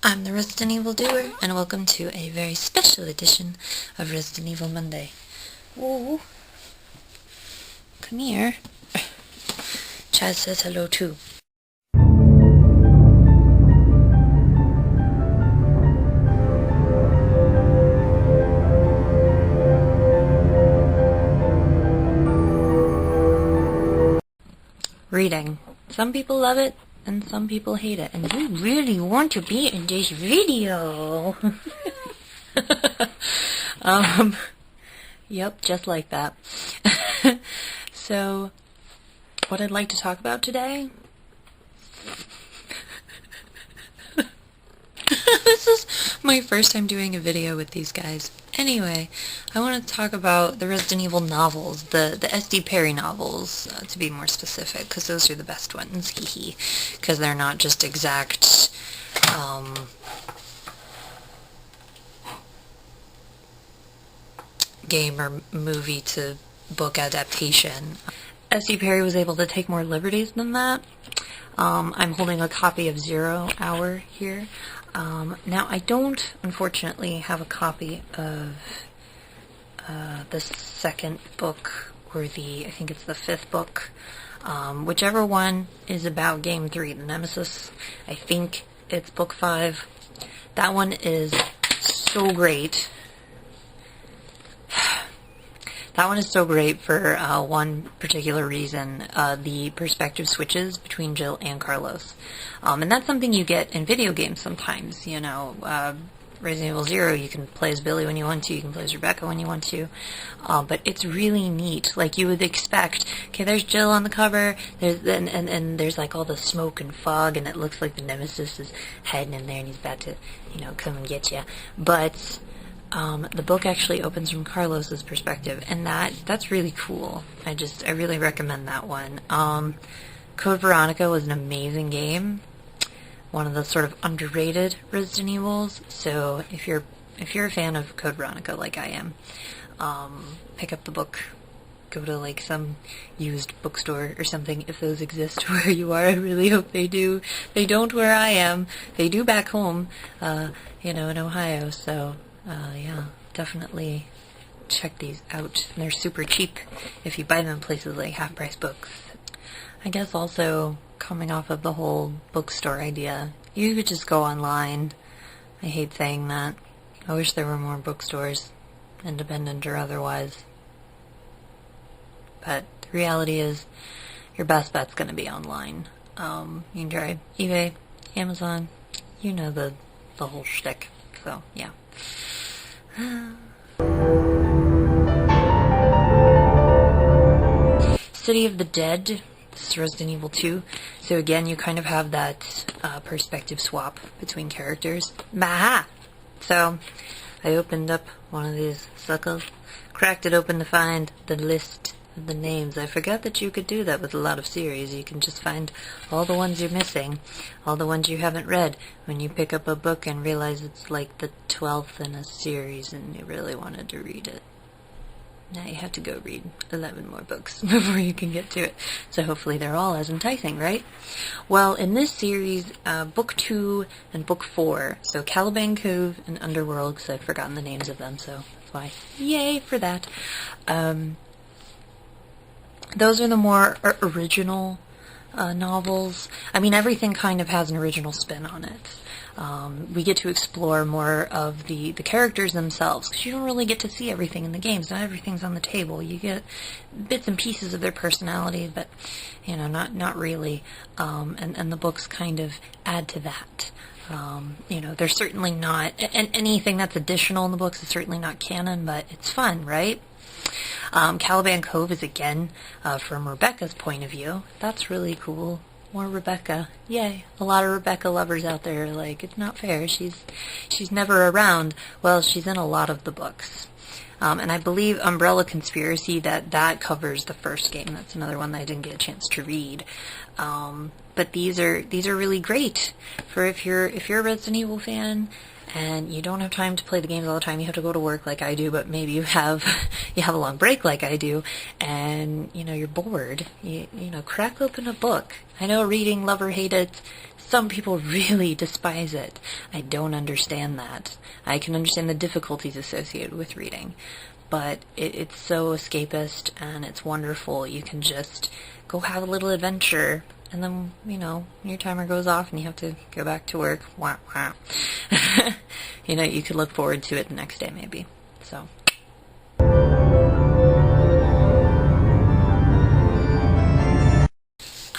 I'm the Resident Evil Doer, and welcome to a very special edition of Resident Evil Monday. Whoa. Come here. Chaz says hello too. Reading. Some people love it, and some people hate it, and you really want to be in this video. Yep, just like that. So, what I'd like to talk about today... This is my first time doing a video with these guys. Anyway, I want to talk about the Resident Evil novels, the S.D. Perry novels, to be more specific, because those are the best ones, hee because they're not just exact, game or movie to book adaptation. S.D. Perry was able to take more liberties than that. I'm holding a copy of 0 Hour here. Now, I don't, unfortunately, have a copy of the second book, or I think it's the 5th book, whichever one is about Game 3, the Nemesis. I think it's book 5. That one is so great. That one is so great for one particular reason, the perspective switches between Jill and Carlos. And that's something you get in video games sometimes, you know. Resident Evil 0, you can play as Billy when you want to, you can play as Rebecca when you want to. But it's really neat. Like, you would expect, okay, there's Jill on the cover, and there's like all the smoke and fog, and it looks like the Nemesis is heading in there and he's about to, you know, come and get you. But... the book actually opens from Carlos's perspective, and that's really cool. I really recommend that one. Code Veronica was an amazing game. One of the sort of underrated Resident Evils. So if you're a fan of Code Veronica like I am, pick up the book. Go to like some used bookstore or something if those exist where you are. I really hope they do. They don't where I am. They do back home, you know, in Ohio. So. Yeah, definitely check these out. And they're super cheap if you buy them in places like Half Price Books. I guess also, coming off of the whole bookstore idea, you could just go online. I hate saying that. I wish there were more bookstores, independent or otherwise. But the reality is, your best bet's going to be online. You can try eBay, Amazon, you know the whole shtick. So, yeah. City of the Dead. This is Resident Evil 2. So again, you kind of have that perspective swap between characters. Bah! So, I opened up one of these suckers, cracked it open to find the list of the names. I forgot that you could do that with a lot of series. You can just find all the ones you're missing, all the ones you haven't read, when you pick up a book and realize it's like the 12th in a series and you really wanted to read it. Now you have to go read 11 more books before you can get to it. So hopefully they're all as enticing, right? Well, in this series, Book 2 and Book 4, so Caliban Cove and Underworld, because I've forgotten the names of them, so that's why. Yay for that. Those are the more original novels. I mean, everything kind of has an original spin on it. We get to explore more of the characters themselves, because you don't really get to see everything in the games. Not everything's on the table. You get bits and pieces of their personality, but, you know, not really. And the books kind of add to that. You know, they're certainly not... And anything that's additional in the books is certainly not canon, but it's fun, right? Caliban Cove is, again, from Rebecca's point of view. That's really cool. More Rebecca. Yay. A lot of Rebecca lovers out there are like, it's not fair. She's never around. Well, she's in a lot of the books. And I believe Umbrella Conspiracy, that covers the first game. That's another one that I didn't get a chance to read. But these are really great for if you're a Resident Evil fan and you don't have time to play the games all the time. You have to go to work like I do, but maybe you have a long break like I do, and you know you're bored. You know, crack open a book. I know reading, love or hate it, some people really despise it. I don't understand that. I can understand the difficulties associated with reading, but it's so escapist and it's wonderful. You can just go have a little adventure, and then, you know, your timer goes off and you have to go back to work. Wah, wah. You know, you could look forward to it the next day maybe. So.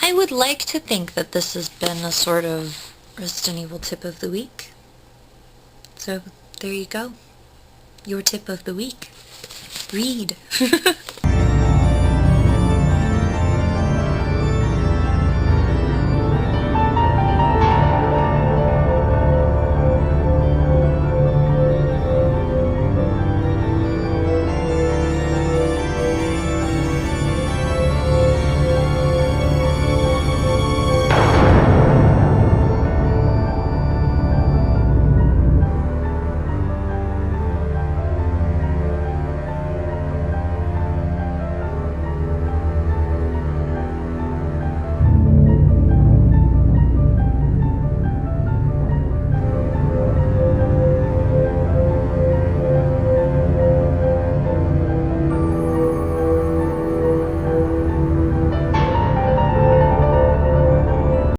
I would like to think that this has been a sort of Resident Evil tip of the week. So, there you go. Your tip of the week. Read.